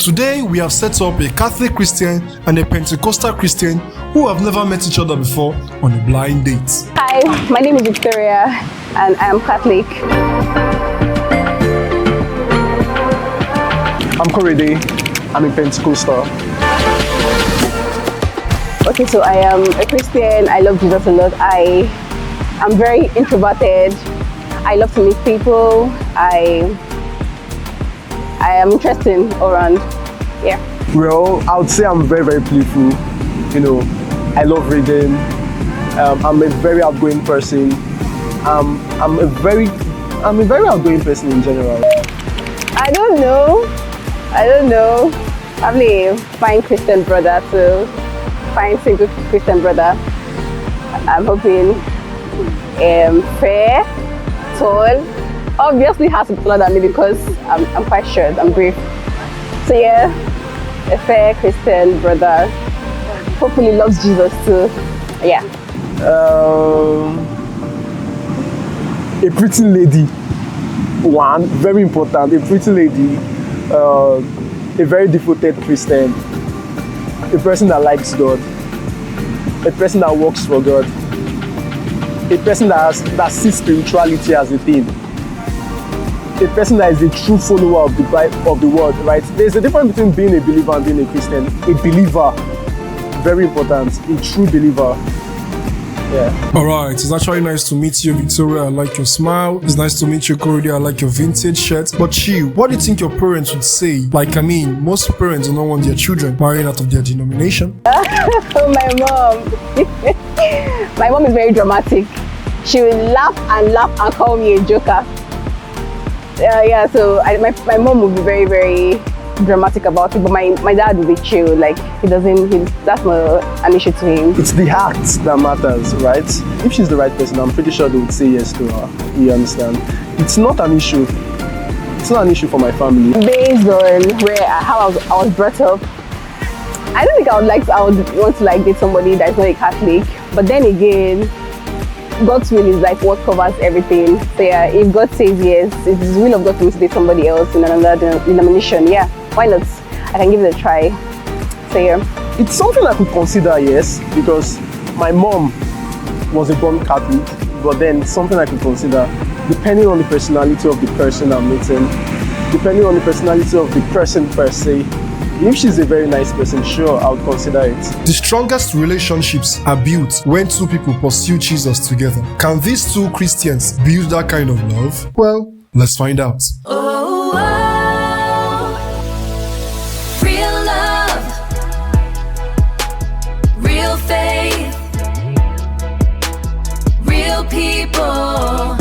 Today, we have set up a Catholic Christian and a Pentecostal Christian who have never met each other before on a blind date. Hi, my name is Victoria and I am Catholic. I'm Korede. I'm a Pentecostal. Okay, so I am a Christian. I love Jesus a lot. I am very introverted. I love to meet people. I am interesting all around. Yeah. Well, I would say I'm very, very playful. You know, I love reading. I'm a very outgoing person. I'm a very outgoing person in general. I don't know. Probably a fine Christian brother too. Fine single Christian brother. I'm hoping fair, tall. Obviously has to be taller than me because I'm quite short, I'm brief. So yeah, a fair Christian brother. Hopefully loves Jesus too. Yeah. A pretty lady. One, very important, a pretty lady. A very devoted Christian. A person that likes God. A person that works for God. A person that sees spirituality as a thing. A person that is a true follower of the word, right? There's a difference between being a believer and being a Christian. A believer, very important, a true believer. Yeah. Alright, it's actually nice to meet you, Victoria. I like your smile. It's nice to meet you, Korede. I like your vintage shirt. But Chi, what do you think your parents would say? Like, I mean, most parents do not want their children marrying out of their denomination. Oh, my mom. My mom is very dramatic. She will laugh and call me a joker. Yeah, so my mom would be very, very dramatic about it, but my dad would be chill. Like that's not an issue to him. It's the heart that matters, right? If she's the right person, I'm pretty sure they would say yes to her. You understand? It's not an issue. It's not an issue for my family. Based on how I was brought up, I don't think I would want to date somebody that's not a Catholic. But then again, God's will is like what covers everything. So yeah, if God says yes, it's the will of God to date somebody else in another denomination. Yeah, why not? I can give it a try. So yeah. It's something I could consider, yes, because my mom was a born Catholic, but then it's something I could consider depending on the personality of the person I'm meeting, depending on the personality of the person per se. If she's a very nice person, sure, I would consider it. The strongest relationships are built when two people pursue Jesus together. Can these two Christians build that kind of love? Well, let's find out. Oh, real love, real faith, real people,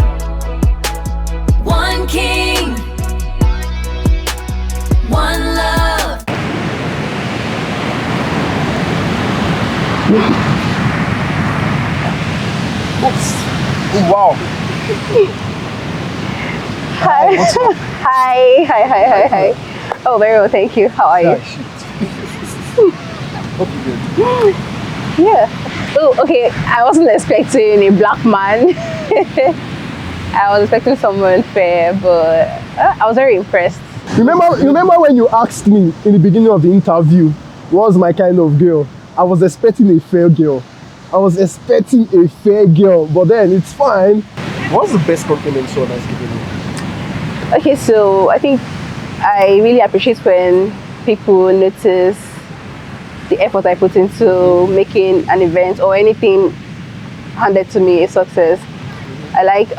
one king, one love. Oops. Wow. Hi. Hi. Oh, very well, thank you. How are you? Hope you're good. Yeah. Oh, okay. I wasn't expecting a black man. I was expecting someone fair, but I was very impressed. Remember when you asked me in the beginning of the interview, what was my kind of girl? I was expecting a fair girl. But then it's fine. What's the best compliment someone has given you? Okay, so I think I really appreciate when people notice the effort I put into making an event or anything handed to me a success. I like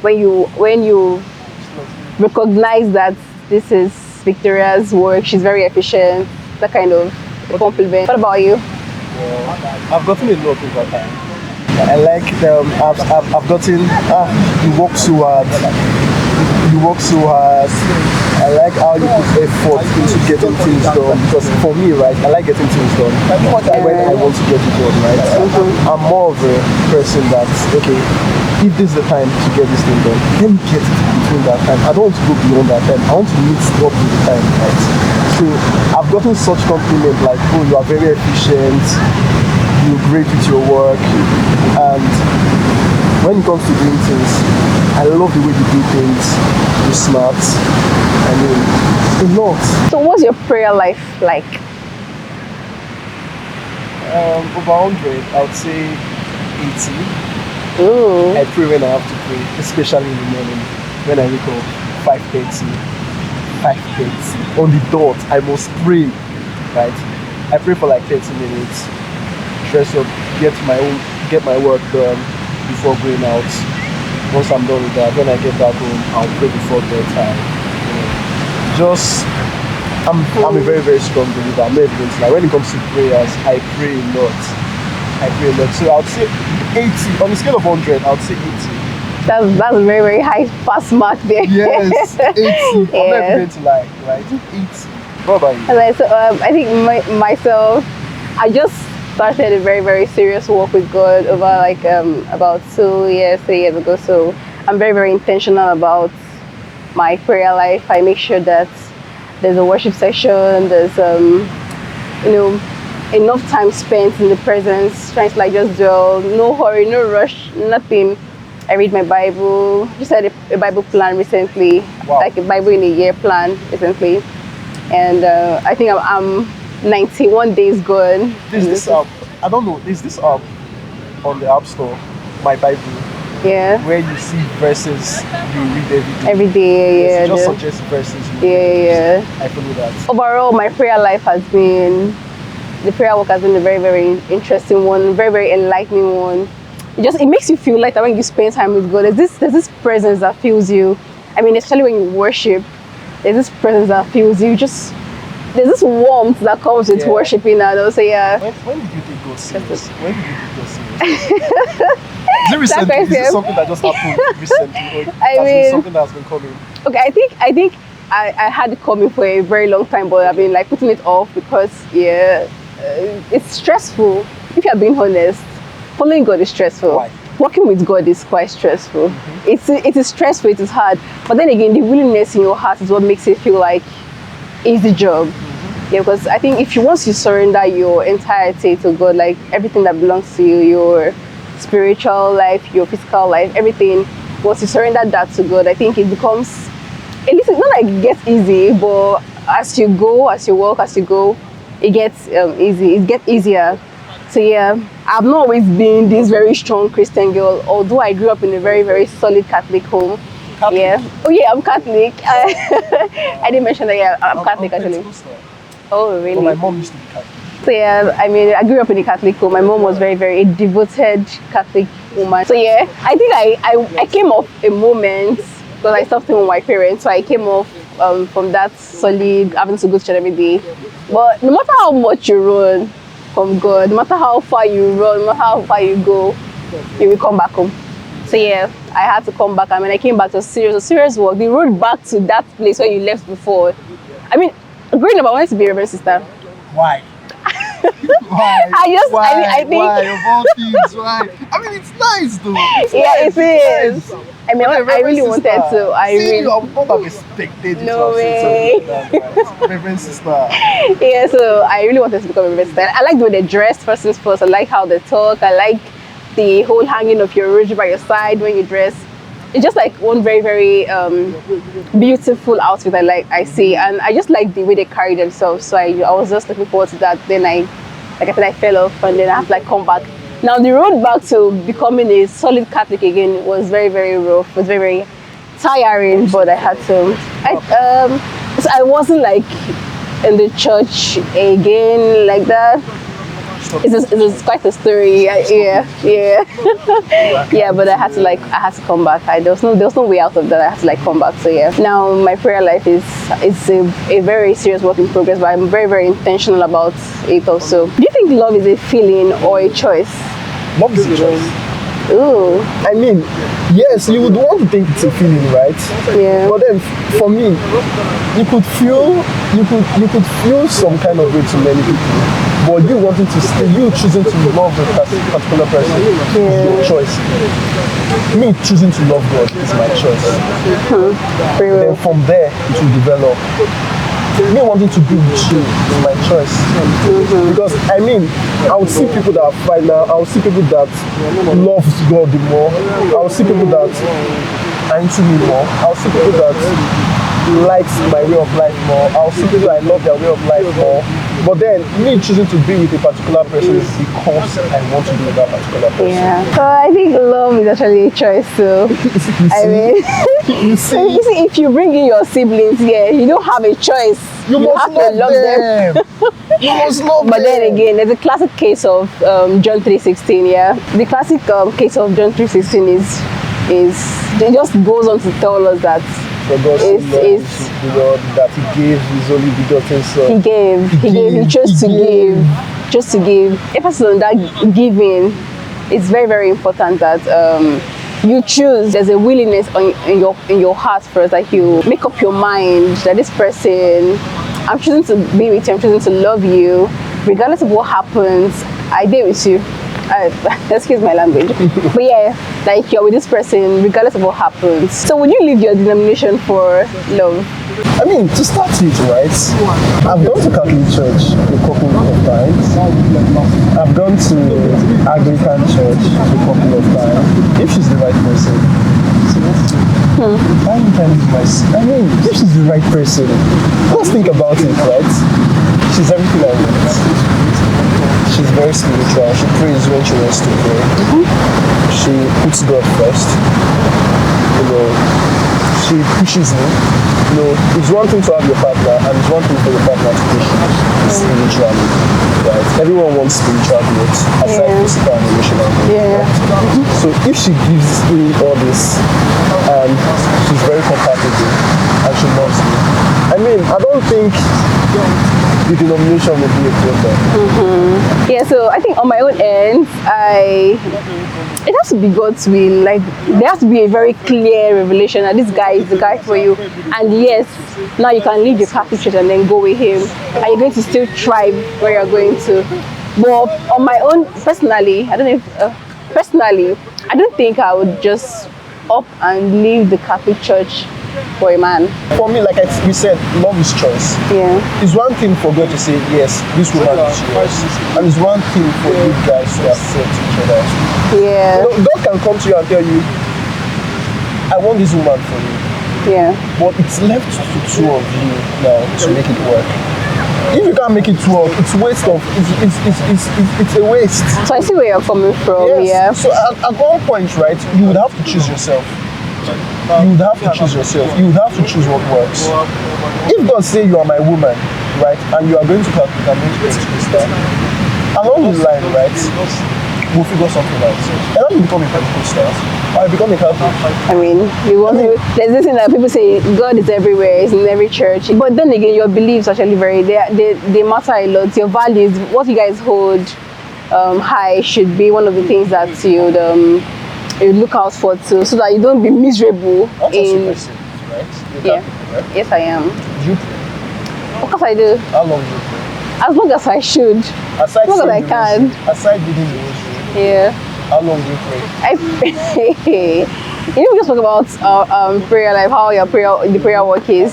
when you recognize that this is Victoria's work. She's very efficient. That kind of compliment. What about you? Well, I've gotten a lot over time. I like I've gotten you work so hard. I like how you put effort into getting things done, because for me, right, I like getting things done when I want to get it done, right? I'm more of a person that, okay, if this is the time to get this thing done, let me get it between that time. I don't want to go beyond that time. I want to meet up with the time, right? So I've gotten such compliment like, oh, you are very efficient, you're great with your work, and when it comes to doing things, I love the way you do things. You're smart. I mean, a lot. So what's your prayer life like? Over 100, I would say 80. Ooh. I pray when I have to pray, especially in the morning. When I wake up, 5:30. 5:30. On the dot, I must pray. Right? I pray for like 30 minutes. Dress up, get my work done before going out. Once I'm done with that, when I get back home, I'll pray before bedtime. I'm a very, very strong believer. I'm not even going to lie. When it comes to prayers, I pray a lot. So I would say 80. On a scale of 100, I would say 80. That's a very, very high pass mark there. Yes, 80. I'm not even going to lie, right? 80. What about you? And so, I think myself, I just started a very, very serious walk with God over like about 3 years ago. So I'm very, very intentional about my prayer life. I make sure that there's a worship session, there's enough time spent in the presence, trying to like just dwell, no hurry, no rush, nothing. I read my Bible. Just had a Bible plan recently, like a Bible in a year plan recently, and I think I'm 91 days good. This app, I don't know, is this app on the App Store, My Bible? Yeah. Where you see verses you read every day. Every day, Yes, yeah. it just suggests verses. Yeah. I follow that. Overall, my prayer life has been, the prayer work has been a very, very interesting one, very, very enlightening one. It makes you feel like that when you spend time with God. There's this presence that fills you. I mean, especially when you worship, there's this presence that fills you. There's this warmth that comes with worshiping. And also, When did you think God serious? When did you think God serious? Is it recently? Is it something that just happened recently? Or been something that's been coming? Okay, I think I had it coming for a very long time, but I've been like putting it off because it's stressful. If you're being honest, following God is stressful. Why? Working with God is quite stressful. It is stressful. It is hard. But then again, the willingness in your heart is what makes it feel like easy job. Yeah, because I think once you surrender your entirety to God, like everything that belongs to you, your spiritual life, your physical life, everything, once you surrender that to God, I think it becomes, at least it's not like it gets easy, but as you go, as you walk, as you go, it gets easy. It gets easier. So I've not always been this very strong Christian girl, although I grew up in a very, very solid Catholic home. Catholic? Yeah. Oh yeah, I'm Catholic. I didn't mention that. I'm Catholic actually. Oh really? Well, my mom used to be Catholic. So I mean, I grew up in a Catholic home. My mom was very, very devoted Catholic woman. So I think I came off a moment because I stopped with my parents. So I came off from that solid, having to go to church every day. But no matter how much you run from God, no matter how far you run, no matter how far you go, you will come back home. So I had to come back. I mean, I came back to a serious work. The road back to that place where you left before. I mean, growing up, I wanted to be a reverend sister. Why? Why? I think. Why? Of all things, why? I mean, it's nice though. It is. Nice. I mean, I really wanted to. I would not have expected you No to have way. said something like that, right? Reverend sister. Yeah, so I really wanted to become a reverend sister. I like the way they dress first things first. I like how they talk. I like the whole hanging of your rouge by your side when you dress. It's just like one very, very beautiful outfit I see, and I just like the way they carry themselves. So I was just looking forward to that. Then like I said, I fell off, and then I have to like come back. Now the road back to becoming a solid Catholic again was very, very rough. It was very, very tiring, but I had to. So I wasn't like in the church again like that. It's quite a story. Yeah. But I had to come back. There was no way out of that. I had to like come back. So now my prayer life is a very serious work in progress, but I'm very, very intentional about it also. Do you think love is a feeling or a choice? Love is a choice. Ooh. I mean, yes, you would want to think it's a feeling, right? Yeah. But then, for me, you could feel some kind of way to many people. But you wanting to stay, you choosing to love a particular person is your choice. Me choosing to love God is my choice. Then from there, it will develop. Me wanting to be with you is my choice. Because I mean, I would see people that are final, I would see people that love God more, I would see people that are into me more, I would see people that likes my way of life more, I would see people that I love their way of life more. But then me choosing to be with a particular person is because I want to be with that particular person. Yeah. So I think love is actually a choice too. I mean, You see, you see, if you bring in your siblings, yeah, you don't have a choice. you must have to love them. You must love But them. then again, there's a classic case of John 3:16. Yeah, the classic case of John 3:16 is it just goes on to tell us that For God so It's- loved it's- the world that He gave His only begotten Son. he chose to give, just to give. Emphasis on that giving. It's very, very important that you choose. There's a willingness in your heart first, that you make up your mind that this person, I'm choosing to be with you, I'm choosing to love you, regardless of what happens. I did with you. Excuse my language, but yeah, like you're with this person regardless of what happens. So would you leave your denomination for love? I mean, to start with, right? I've gone to Catholic Church a couple of times. I've gone to Anglican Church a couple of times. If she's the right person. I mean, if she's the right person, let's think about it, right? She's everything I want. She's very spiritual. She prays when she wants to pray. She puts God first. You know, she pushes me. You know, it's one thing to have your partner, and it's one thing for your partner to push you spiritually. Right? Everyone wants spiritual growth, aside physical and emotional growth. Yeah. So if she gives me all this, and she's very compatible, and she loves me, I mean, I don't think the denomination will be a problem. Yeah, so I think on my own end, it has to be God's will. Like, there has to be a very clear revelation that this guy is the guy for you. And yes, now you can leave your Catholic church and then go with him, and you're going to still thrive where you're going to. But on my own, personally, I don't know if, personally, I don't think I would just up and leave the Catholic church for a man. For me, like we said, love is choice. Yeah. It's one thing for God to say, yes, this woman is yours. And it's one thing for you guys to accept each other. Yeah. You know, God can come to you and tell you, I want this woman for you. Yeah. But it's left to two of you now to make it work. If you can't make it work, it's waste of, it's a waste. So I see where you're coming from. Yes. Yeah. So at one point, right, you would have to choose yourself. You would have to choose yourself. You would have to choose what works. If God say you are my woman, right, and you are going to Catholic and going to Pentecostal, along the line, right, we'll figure something out. And then you become a Pentecostal, or you become a Catholic. I mean, there's this thing that people say, God is everywhere, it's in every church. But then again, your beliefs actually vary. They matter a lot. Your values, what you guys hold high, should be one of the things that you look out for too, so that you don't be miserable That's in. also person, right? You're Yeah. Catholic, right? Yes, I am. Do you pray? Of course I do. How long do you pray? As long as I should. Aside As long as saying I the can. rosary, aside reading the rosary, Yeah. how long do you pray? You know, we just talk about prayer, like how the prayer work is.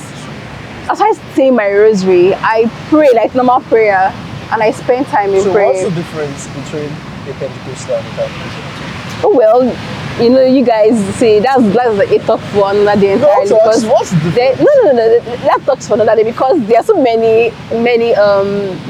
Aside saying my rosary, I pray like normal prayer, and I spend time in So prayer. what's the difference between a Pentecostal and a Catholic? Oh well, you know, you guys say that's a talk for another day entirely. No, so what's the difference? No, that talks for another day, because there are so many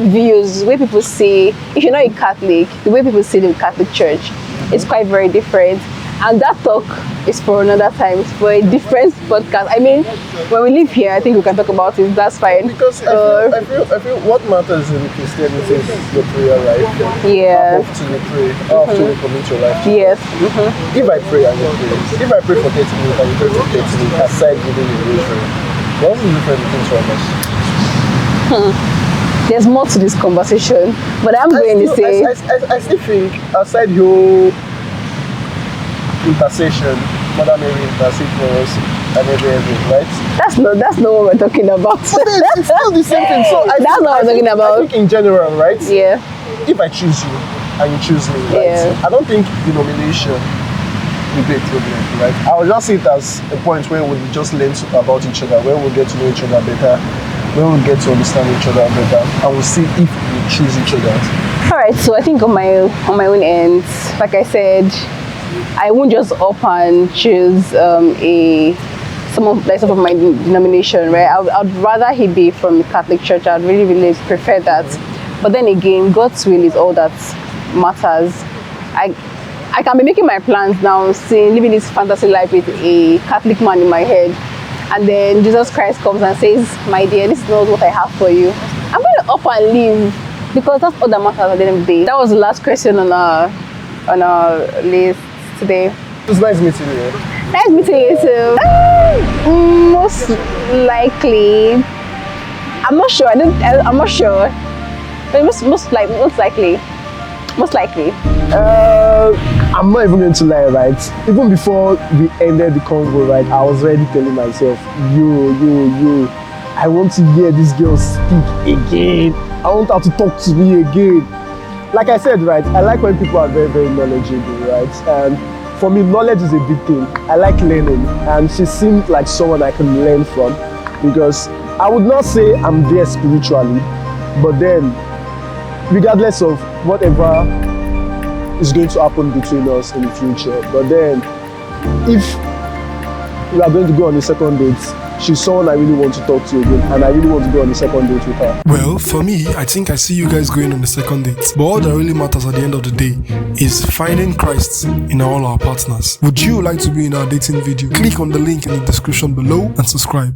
views where people say, if you're not a Catholic, the way people see the Catholic Church is quite very different. And that talk is for another time, it's for a different podcast. I mean, when we live here, I think we can talk about it. That's fine. Because I feel what matters in Christianity is your prayer life. Yeah. How often you pray, how often you commit your life to Yes. God. If I pray and you pray, if I pray for 30 minutes and you pray for 30 minutes, aside reading the rosary, what's the difference between two of us? There's more to this conversation, but I'm going to say, I still think, aside your intercession, Mother Mary intercede for us and everything, right? that's not what we're talking about. But it's still the same thing. So That's what I'm talking about. I think in general, right? Yeah. If I choose you and you choose me, right? Yeah. I don't think denomination will be a problem, right? I will just see it as a point where we'll just learn about each other, where we'll get to know each other better, when we get to understand each other better, and we'll see if we choose each other. All right, so I think on my own end, like I said, I won't just up and choose some of my denomination, right? I'd rather he be from the Catholic Church. I'd really prefer that. But then again, God's will is all that matters. I can be making my plans now, living this fantasy life with a Catholic man in my head, and then Jesus Christ comes and says, "My dear, this is not what I have for you." I'm going to up and leave, because that's all that matters at the end of the day. That was the last question on our list today. It was nice meeting you. Nice meeting you too. Most likely, I'm not sure. I'm not sure. But most likely. I'm not even going to lie, right? Even before we ended the convo, right, I was already telling myself, yo, I want to hear this girl speak again. I want her to talk to me again. Like I said, right, I like when people are very knowledgeable, right? And for me, knowledge is a big thing. I like learning, and she seemed like someone I can learn from, because I would not say I'm there spiritually, but then regardless of whatever is going to happen between us in the future, but then if we are going to go on a second date, she's someone I really want to talk to again, and I really want to go on a second date with her. Well, for me, I think I see you guys going on the second date. But all that really matters at the end of the day is finding Christ in all our partners. Would you like to be in our dating video? Click on the link in the description below and subscribe.